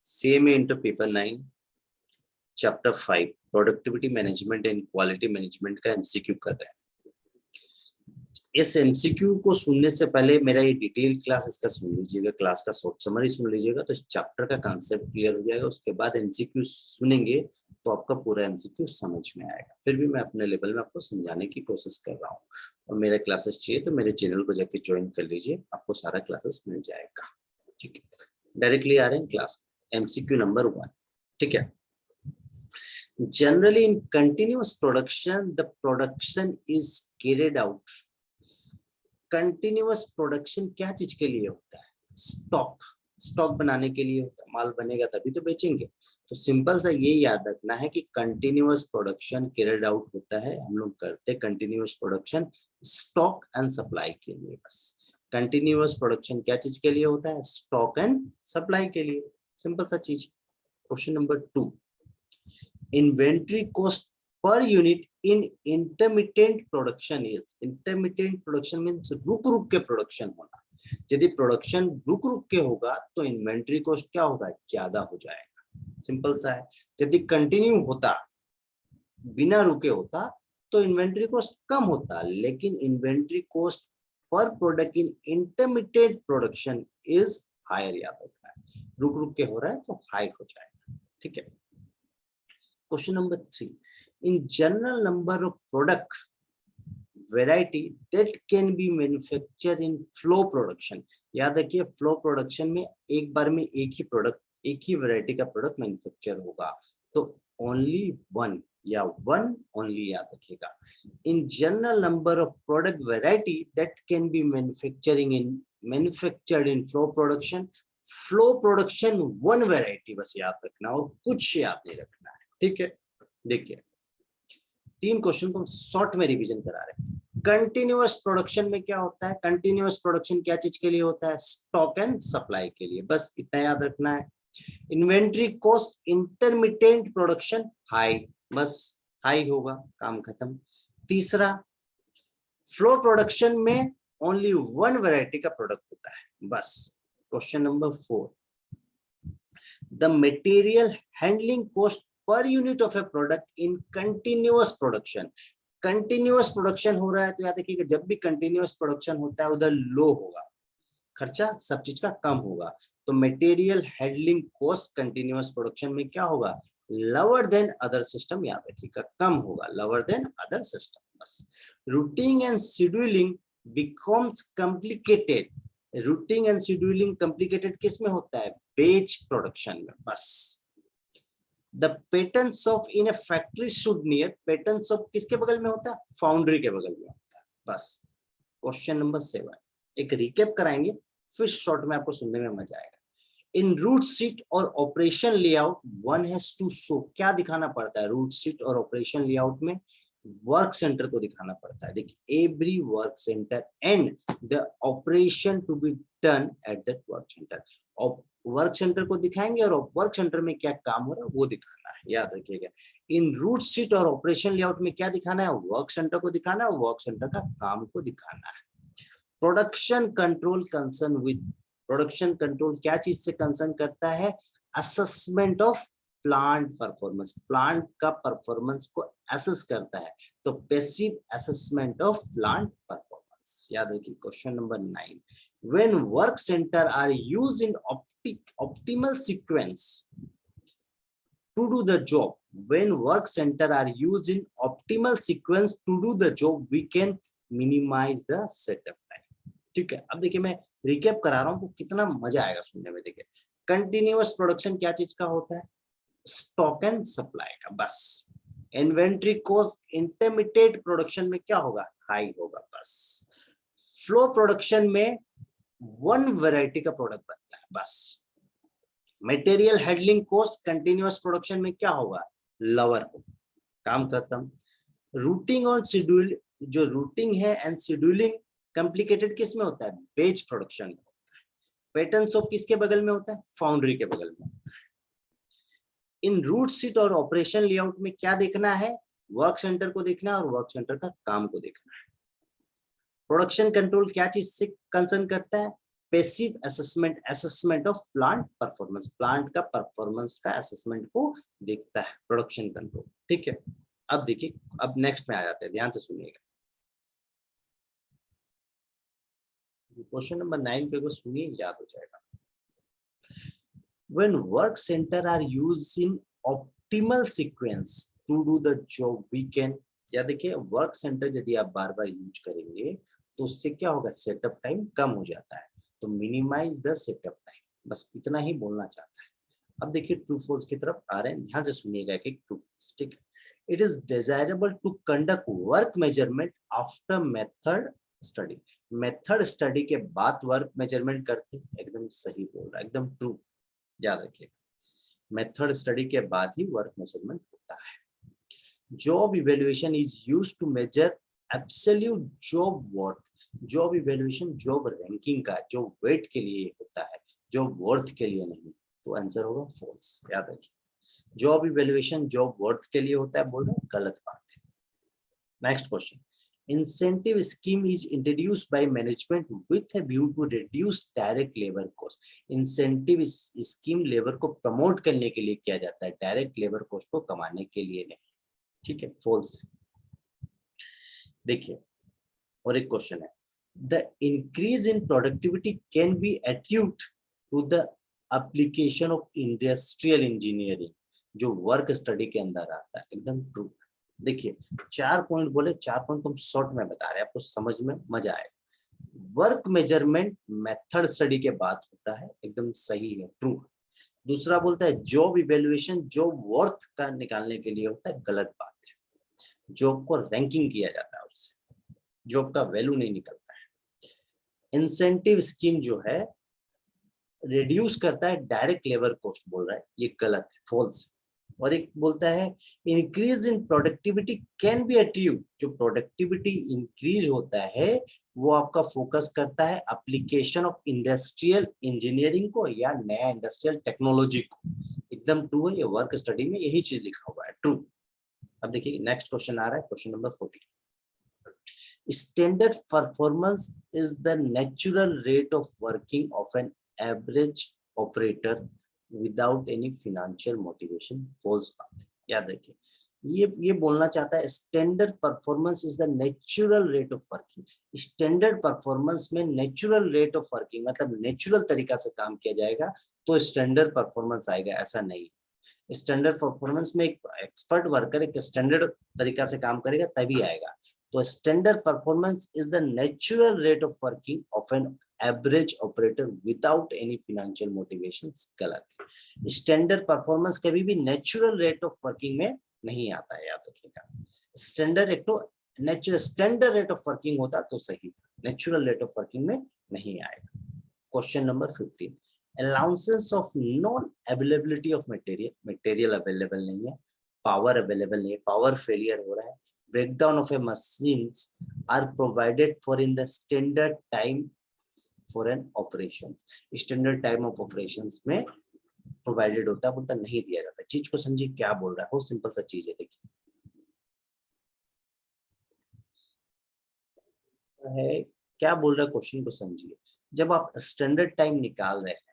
CMA into paper 9 chapter 5 productivity management and quality management का MCQ कर रहे हैं। इस एमसीक्यू को सुनने से पहले मेरा ये डिटेल क्लास इसका सुन लीजिएगा, क्लास का शॉर्ट समरी सुन लीजिएगा तो इस चैप्टर का कांसेप्ट क्लियर हो जाएगा। उसके बाद एमसीक्यू सुनेंगे तो आपका पूरा एमसीक्यू समझ में आएगा। फिर भी मैं अपने लेवल में आपको समझाने की कोशिश कर रहा हूँ। और मेरा क्लासेस चाहिए तो मेरे चैनल को जाके ज्वाइन कर लीजिए, आपको सारा क्लासेस मिल जाएगा। ठीक है, डायरेक्टली आ रहे हैं क्लास। एमसीक्यू नंबर 1, ठीक है। Generally in continuous production, the production is carried out. Continuous production क्या चीज के लिए होता है? स्टॉक बनाने के लिए होता है। माल बनेगा तभी तो बेचेंगे। तो सिंपल सा ये याद रखना है कि कंटिन्यूअस प्रोडक्शन कैरिड आउट होता है। हम लोग करते हैं continuous production stock and supply के लिए। बस कंटिन्यूअस प्रोडक्शन क्या चीज के लिए होता है? स्टॉक एंड सप्लाई के लिए। सिंपल सा चीज। Question number 2, inventory cost per unit in intermittent production is. Intermittent production means रुक रुक के प्रोडक्शन होना। यदि प्रोडक्शन रुक रुक के होगा तो इन्वेंट्री कॉस्ट क्या होगा? ज्यादा हो जाएगा। सिंपल सा है। यदि कंटिन्यू होता, बिना रुके होता तो इन्वेंट्री कॉस्ट कम होता, लेकिन इन्वेंट्री कॉस्ट पर product in intermittent production is higher. याद रखना है, रुक रुक के हो रहा है तो हाई हो जाएगा। ठीक है। Question number 3, in general number of product variety that can be manufactured in flow production। याद रखिए फ्लो प्रोडक्शन में एक बार में एक ही प्रोडक्ट, एक ही वैरायटी का प्रोडक्ट मैन्युफैक्चर होगा तो ओनली वन या वन ओनली। याद रखिएगा, in general number of product variety that can be manufactured in flow production. Flow production one variety बस याद रखना और कुछ याद नहीं रखना है। ठीक है, देखिए 3 क्वेश्चन को शॉर्ट में रिवीजन करा रहे हैं। कंटिन्यूअस प्रोडक्शन में क्या होता है? कंटिन्यूअस प्रोडक्शन क्या चीज के लिए होता है? स्टॉक एंड सप्लाई के लिए। बस इतना याद रखना है। Inventory cost intermittent production high, बस हाई होगा, काम खत्म। तीसरा, फ्लो प्रोडक्शन में ओनली वन वैरायटी का प्रोडक्ट होता है, बस। Question number 4, the material handling cost per unit of A product in continuous production. Continuous production हो रहा है तो याद रखिएगा जब भी कंटिन्यूअस प्रोडक्शन होता है उधर लो होगा, खर्चा सब चीज का कम होगा। तो material handling cost continuous production में क्या होगा? Lower than other system. याद रखिएगा कम होगा, लोअर देन अदर सिस्टम। बस routing and scheduling becomes complicated. Routing and scheduling complicated किस में होता है? बेच प्रोडक्शन में। बस The patents of in a factory should near। patents of किसके बगल में होता है? फाउंड्री के बगल में होता है। बस क्वेश्चन नंबर 7, एक रिकेप कराएंगे फिर शॉर्ट में आपको सुनने में मजा आएगा। इन रूट शीट और operation layout one has to show. क्या दिखाना पड़ता है? रूट शीट और ऑपरेशन लेआउट में वर्क सेंटर को दिखाना पड़ता है। देखिए every work centre and the operation to be done at that work centre. Work centre को दिखाएंगे और वर्क सेंटर में क्या काम हो रहा है वो दिखाना है। याद रखिएगा इन रूट शीट और ऑपरेशन लेआउट में क्या दिखाना है? वर्क सेंटर को दिखाना है और वर्क सेंटर का काम को दिखाना है। Production control concern with. Production control क्या चीज से कंसर्न करता है? Assessment of plant performance. Plant का परफॉर्मेंस को असेस करता है तो passive assessment of plant performance. याद रखिए question number 9, when work center are used in optimal sequence to do the job। when work center are used in optimal sequence to do the job we can minimize the setup time। ठीक है, अब देखिए मैं recap करा रहा हूं तो कितना मजा आएगा सुनने में। देखिए कंटिन्यूअस प्रोडक्शन क्या चीज का होता है? स्टॉक एंड सप्लाई का। बस इन्वेंट्री कॉस्ट इंटरमिटेंट प्रोडक्शन में क्या होगा? हाई होगा। बस फ्लो प्रोडक्शन में वन वैरायटी का प्रोडक्ट बनता है। बस material handling cost continuous production में क्या होगा? लोअर होगा, काम खत्म। रूटिंग और शेड्यूल, जो रूटिंग है एंड शेड्यूलिंग कॉम्प्लिकेटेड किस में होता है? बेच प्रोडक्शन में होता है। पैटर्न्स ऑफ किसके बगल में होता है? फाउंड्री के बगल में होता है। इन रूट शीट और ऑपरेशन लेआउट में क्या देखना है? वर्क सेंटर को देखना है और वर्क सेंटर का काम को देखना है। प्रोडक्शन कंट्रोल क्या चीज से कंसर्न करता है? Passive assessment, assessment of plant performance, plant का परफॉर्मेंस का असेसमेंट को देखता है प्रोडक्शन कंट्रोल। ठीक है, अब देखिए, अब नेक्स्ट में आ जाते हैं, ध्यान से सुनिएगा। क्वेश्चन नंबर 9 पे सुनिए, याद हो जाएगा। When work center are used in optimal sequence to do the job, we can, या देखिए वर्क सेंटर यदि आप बार बार यूज करेंगे तो उससे क्या होगा, सेटअप टाइम कम हो जाता है, तो मिनिमाइज द सेटअप टाइम, बस इतना ही बोलना चाहता है। अब देखिए ट्रू फॉल्स की तरफ आ रहे हैं, ध्यान से सुनिएगा कि ट्रू फॉल्स। ठीक है, it is desirable to conduct work measurement after method study, method study के बाद वर्क मेजरमेंट करते, एकदम सही बोल रहा है, एकदम ट्रू, याद रखिए, मेथड स्टडी के बाद ही वर्क मेजरमेंट होता है। Job evaluation is used to measure absolute job worth, job evaluation job ranking का, जो वेट के लिए होता है, जॉब वर्थ के लिए नहीं, तो आंसर होगा फॉल्स, याद रखिए। जॉब इवैल्यूएशन जॉब वर्थ के लिए होता है, बोल रहे हैं, गलत बात है। Next question, incentive scheme is introduced by management with a view to reduce direct labor cost, incentive scheme labour को प्रमोट करने के लिए किया जाता है, डायरेक्ट लेबर कॉस्ट को कमाने के लिए नहीं। ठीक है, फॉल्स। देखिए और एक क्वेश्चन है, the increase in productivity can be attributed to the application of industrial engineering, जो वर्क स्टडी के अंदर आता है, एकदम ट्रू। देखिए 4 पॉइंट बोले, 4 पॉइंट को हम शॉर्ट में बता रहे हैं, आपको समझ में मजा आएगा। वर्क मेजरमेंट मेथड स्टडी के बाद होता है, एकदम सही है, ट्रू। दूसरा बोलता है जॉब इवैल्यूएशन जॉब वर्थ का निकालने के लिए होता है, गलत बात है। जॉब को रैंकिंग किया जाता है, उससे जॉब का वैल्यू नहीं निकलता है। इंसेंटिव स्कीम जो है रिड्यूस करता है डायरेक्ट लेबर कॉस्ट, बोल रहा है, ये गलत है, फॉल्स। और एक बोलता है increase in productivity can be achieved, जो प्रोडक्टिविटी इंक्रीज होता है वो आपका फोकस करता है एप्लीकेशन ऑफ इंडस्ट्रियल इंजीनियरिंग को या नया इंडस्ट्रियल टेक्नोलॉजी को, एकदम ट्रू है, ये वर्क स्टडी में यही चीज लिखा हुआ है, ट्रू। अब देखिए नेक्स्ट क्वेश्चन आ रहा है, question number 14। Standard performance is the natural rate of working of an average operator without any financial motivation, false बात है, याद रखिए। ये बोलना चाहता है standard performance is the natural rate of working, standard performance में नेचुरल रेट ऑफ वर्किंग मतलब नेचुरल तरीका से काम किया जाएगा तो स्टैंडर्ड परफॉर्मेंस आएगा, ऐसा नहीं। स्टैंडर्ड परफॉर्मेंस में एक एक्सपर्ट वर्कर एक स्टैंडर्ड तरीका से काम करेगा तभी आएगा, तो standard performance is the natural rate of working of an average operator without any financial motivation, गलत है। स्टैंडर्ड परफॉर्मेंस कभी भी नेचुरल रेट ऑफ वर्किंग में नहीं आता है, याद रखिएगा। स्टैंडर्ड एक तो natural standard rate of working होता तो सही था, नेचुरल रेट ऑफ वर्किंग में नहीं आएगा। Question number 15, allowances of non availability of material, material available नहीं है, पावर अवेलेबल नहीं है, पावर फेलियर हो रहा है, breakdown of a machines are provided for in the standard time for an operations, standard time of operations में provided होता है, बोलता नहीं दिया जाता। चीज को समझिए क्या बोल रहा है, बहुत सिंपल सा चीज है, देखिए है क्या बोल रहा है, क्वेश्चन को समझिए। जब आप स्टैंडर्ड टाइम निकाल रहे हैं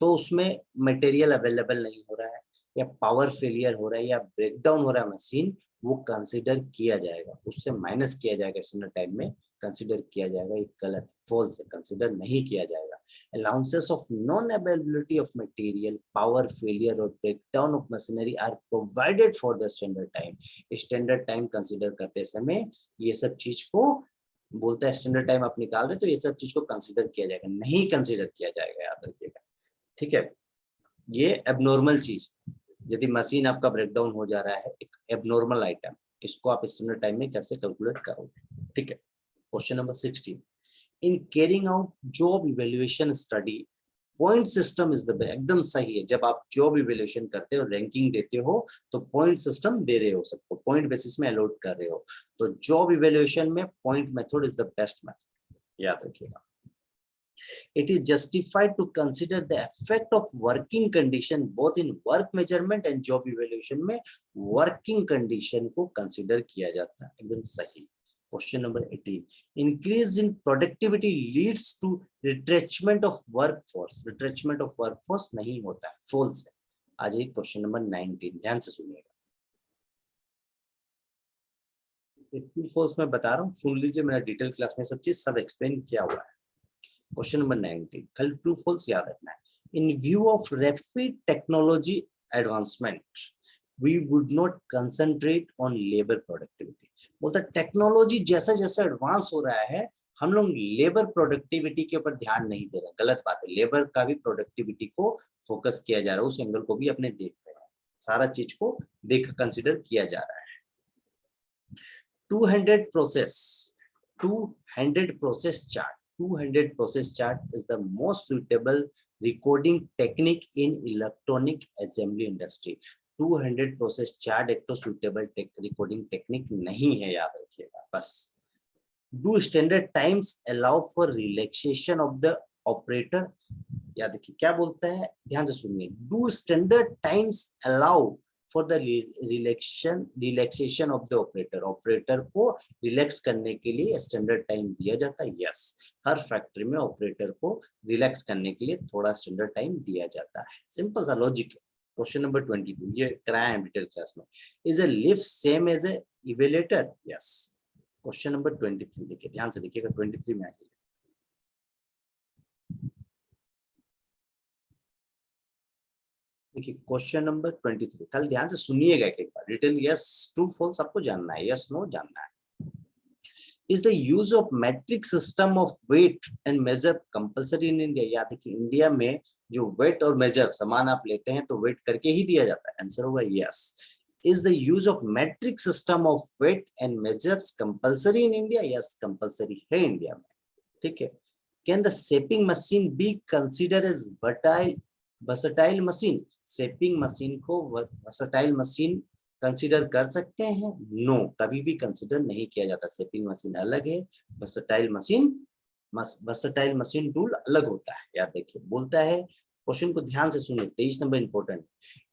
तो उसमें मटेरियल अवेलेबल नहीं हो रहा है या पावर फेलियर हो रहा है या ब्रेकडाउन हो रहा है मशीन, वो कंसीडर किया जाएगा, उससे माइनस किया जाएगा, स्टैंडर्ड टाइम में कंसीडर किया जाएगा, ये गलत है, फॉल्स है, कंसीडर नहीं किया जाएगा। Allowances of non availability of material, power failure और breakdown of machinery are provided for the standard time, standard time consider करते समय ये सब चीज को बोलता है, स्टैंडर्ड टाइम आप निकाल रहे तो ये सब चीज को कंसीडर किया जाएगा, नहीं कंसीडर किया जाएगा, याद रखिएगा। ठीक है, ये एबनॉर्मल चीज, यदि मशीन आपका ब्रेकडाउन हो जा रहा है, एक एबनॉर्मल आइटम, इसको आप स्टैंडर्ड टाइम में कैसे कैलकुलेट करोगे। ठीक है, question number 16, in carrying out job evaluation study point system is the, एकदम सही है। जब आप जॉब इवैल्यूएशन करते हो, रैंकिंग देते हो, तो पॉइंट सिस्टम दे रहे हो, सबको पॉइंट बेसिस में अलॉट कर रहे हो, तो जॉब इवैल्यूएशन में point method is the best method, याद रखिएगा। It is justified to consider the effect of working condition both in work measurement and job evaluation में working condition को consider किया जाता है, एकदम सही। Question number 18, increase in productivity leads to retrenchment of workforce. Retrenchment of workforce नहीं होता है, फॉल्स है। आ जाइए क्वेश्चन नंबर 19, ध्यान से सुनिएगा। ट्रू फॉल्स मैं बता रहा हूँ, सुन लीजिए, मेरा डिटेल क्लास में सब चीज सब एक्सप्लेन किया हुआ है। क्वेश्चन नंबर 19, कल ट्रू फॉल्स याद रखना है। In view of rapid technology advancement we would not concentrate on labour productivity. बोलता टेक्नोलॉजी जैसा जैसा एडवांस हो रहा है, हम लोग लेबर प्रोडक्टिविटी के ऊपर ध्यान नहीं दे रहे। गलत बात है, लेबर का भी प्रोडक्टिविटी को फोकस किया जा रहा है, उस एंगल को भी अपने देख रहे हैं, सारा चीज को देख कंसिडर किया जा रहा है। 200 process chart. 200 process chart is the most suitable recording technique in electronic assembly industry. 200 process chart एक तो suitable recording technique नहीं है, याद रखिएगा बस। Do standard times allow for relaxation of the operator? याद देखिए क्या बोलता है, ध्यान से सुनिए। Do standard times allow for the relaxation of the operator? Operator को रिलैक्स करने के लिए स्टैंडर्ड टाइम दिया जाता है। यस, हर फैक्ट्री में ऑपरेटर को रिलैक्स करने के लिए थोड़ा स्टैंडर्ड टाइम दिया जाता है। सिंपल सा लॉजिक है। क्वेश्चन नंबर 22, ये कराया है डिटेल क्लास में। Is a lift same as a elevator? Yes. Question number 23 देखिए, ध्यान से देखिएगा, 23 में आ जाइए। देखिए क्वेश्चन नंबर 23, कल ध्यान से सुनिएगा एक बार, डिटेल यस ट्रू फॉल्स आपको जानना है, यस नो जानना है। Is the use of metric system of weight and measure compulsory in India? याद है कि इंडिया में जो वेट और मेजर सामान आप लेते हैं तो वेट करके ही दिया जाता है, आंसर होगा yes. Is the use of metric system of weight and measures compulsory in India? Yes, compulsory है इंडिया में, ठीक है। Can the shaping machine be consider as versatile machine? Shaping machine को वर्सटाइल मशीन कंसीडर कर सकते हैं? No, कभी भी कंसीडर नहीं किया जाता। शेपिंग मशीन अलग है, वर्सटाइल मशीन टूल अलग होता है, याद देखिए। बोलता है, क्वेश्चन को ध्यान से सुनिए, 23 नंबर इंपॉर्टेंट।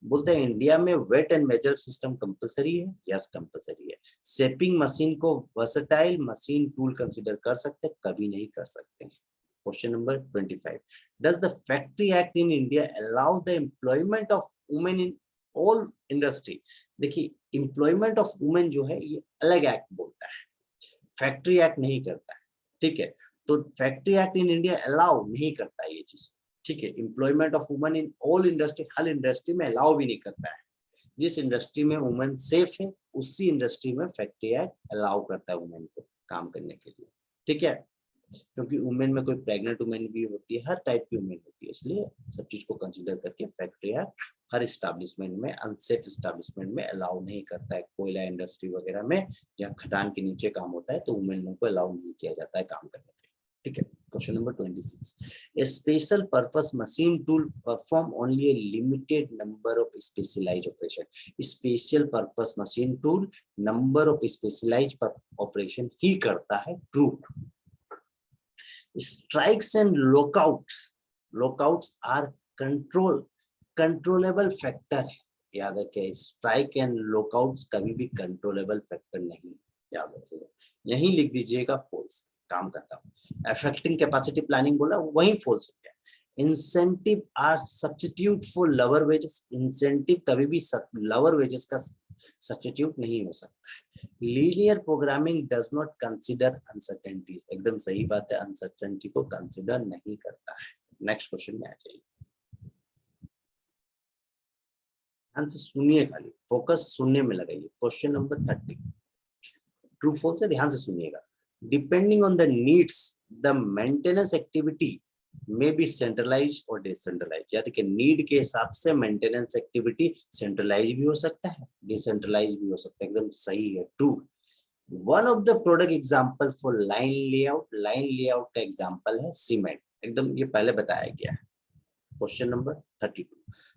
बोलता है इंडिया में weight and measure system compulsory है? यस, कंपलसरी है। शेपिंग मशीन को वर्सटाइल मशीन टूल कंसीडर कर सकते हैं? कभी नहीं कर सकते। Question number 25, does the factory act in India allow the employment of women in all industry? देखिए एम्प्लॉयमेंट ऑफ वुमेन जो है ये अलग एक्ट बोलता है, फैक्ट्री एक्ट नहीं करता है, ठीक है। तो factory act in India allow नहीं करता है ये चीज, ठीक है। Employment of women in all industry, her industry में अलाउ भी नहीं करता है। जिस इंडस्ट्री में वुमेन सेफ है उसी इंडस्ट्री में फैक्ट्री एक्ट अलाउ करता है वुमेन को काम करने के लिए, ठीक है। क्योंकि वुमेन में कोई प्रेग्नेंट वुमेन भी होती है, हर टाइप की वुमेन होती है, इसलिए सब चीज को कंसीडर करके फैक्ट्री एक्ट हर एस्टैब्लिशमेंट में, अनसेफ एस्टैब्लिशमेंट में अलाउ नहीं करता है। कोयला इंडस्ट्री वगैरह में जहाँ खदान के नीचे काम होता है तो वुमेन को अलाउ नहीं किया जाता है काम करने के लिए, ठीक है। Question number 26, a special purpose machine tool perform only a limited number of specialised operation? Special purpose machine tool number of specialised operation ही करता है, true. Strikes and lockouts are controllable factor है, याद रखिए। स्ट्राइक एंड लॉकआउट्स कभी भी controllable factor नहीं, याद रखिएगा। यही लिख दीजिएगा फॉल्स, काम करता हूँ। अफेक्टिंग कैपेसिटी प्लानिंग बोला, वही फॉल्स हो गया। Incentive are substitute for lower wages? Incentive कभी भी लोअर वेजेस का सब्स्टिट्यूट नहीं हो सकता है। Linear programming does not consider uncertainties? एकदम सही बात है, अनसर्टेनिटी को कंसीडर नहीं करता है। नेक्स्ट क्वेश्चन में आ जाइए, ध्यान से सुनिए, खाली फोकस सुनने में लगाइए। क्वेश्चन नंबर 30, ट्रू फॉल्स है, ध्यान से सुनिएगा। Depending on the needs the maintenance activity में बी सेंट्रलाइज और डिसेंट्रलाइज? याद कि नीड के हिसाब से मेंटेनेंस एक्टिविटी सेंट्रलाइज भी हो सकता है, डिसेंट्रलाइज भी हो सकता है, एकदम सही है, true. One of the product example for line layout? Line layout का एग्जांपल है सीमेंट, एकदम ये पहले बताया गया है। Question number 32,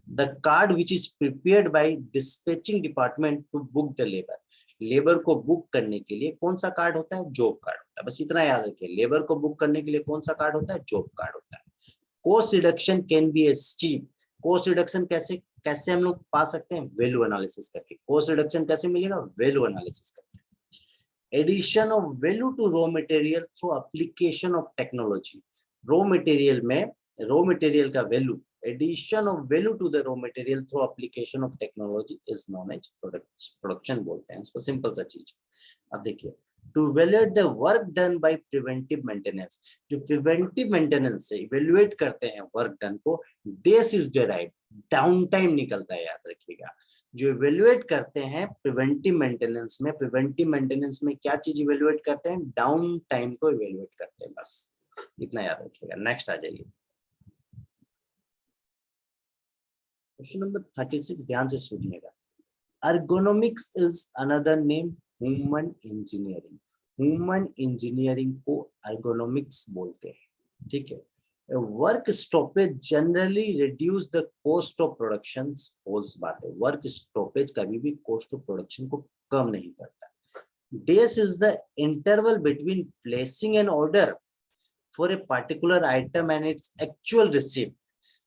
the card which is prepared by dispatching department to book the labour? Labour को बुक करने के लिए कौन सा कार्ड होता है? जॉब कार्ड होता है, बस इतना याद रखिए। लेबर को बुक करने के लिए कौन सा कार्ड होता है? जॉब कार्ड होता है। Cost reduction can be achieved? Cost reduction कैसे कैसे हम लोग पा सकते हैं? वैल्यू एनालिसिस करके। कॉस्ट रिडक्शन कैसे मिलेगा? वैल्यू एनालिसिस करके। Addition of value to raw material through application of technology. Raw material में रॉ मटेरियल का value, addition of value to the raw material through application of technology is known as production बोलते हैं इसको, simple सा चीज। अब देखिए, to evaluate the work done by preventive maintenance, जो प्रिवेंटिव मेंटेनेंस से इवैल्यूएट करते हैं वर्क डन को, डेस इज डेराइव्ड, डाउन टाइम निकलता है, याद रखिएगा। जो इवैल्यूएट करते हैं प्रिवेंटिव मेंटेनेंस में, प्रिवेंटिव मेंटेनेंस में क्या चीज इवैल्यूएट करते हैं, डाउन टाइम को इवैल्यूएट करते हैं, बस इतना याद रखिएगा। नेक्स्ट आ जाइए, क्वेश्चन नंबर 36, ध्यान से सुनिएगा। ergonomics is another name human engineering. Human engineering को ergonomics बोलते हैं, ठीक है। Work stoppage generally reduce the cost of production, holes बात है, वर्क स्टॉपेज कभी भी कॉस्ट ऑफ प्रोडक्शन को कम नहीं करता। Days is the interval between placing an order for a particular item and its actual receipt,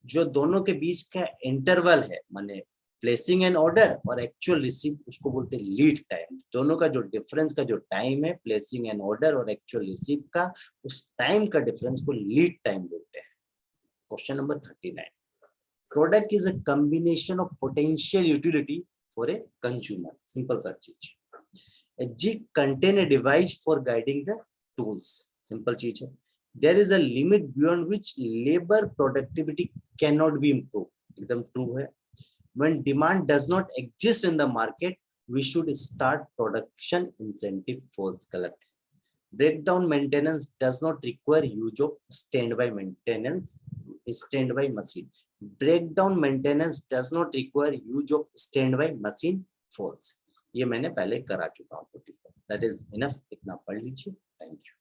जो दोनों के बीच का इंटरवल है, माने प्लेसिंग एन ऑर्डर और एक्चुअल रिसीप्ट, उसको बोलते हैं लीड टाइम। दोनों का जो डिफरेंस का जो टाइम है, प्लेसिंग एन ऑर्डर और एक्चुअल रिसीप्ट का, उस टाइम का डिफरेंस को लीड टाइम बोलते हैं। Question number 39, product is a combination of potential utility for a consumer, simple सा चीज। Jig contain a device for guiding the tools, simple चीज है। There is a limit beyond which labour productivity can not be improve, एकदम true है। When demand does not exist in the market, we should start production incentive, false, गलत है। Breakdown maintenance does not require use of standby maintenance, standby machine. Breakdown maintenance does not require use of standby machine, false। ये मैंने पहले करा चुका हूँ 44। That is enough, इतना पढ़ लीजिए, थैंक यू।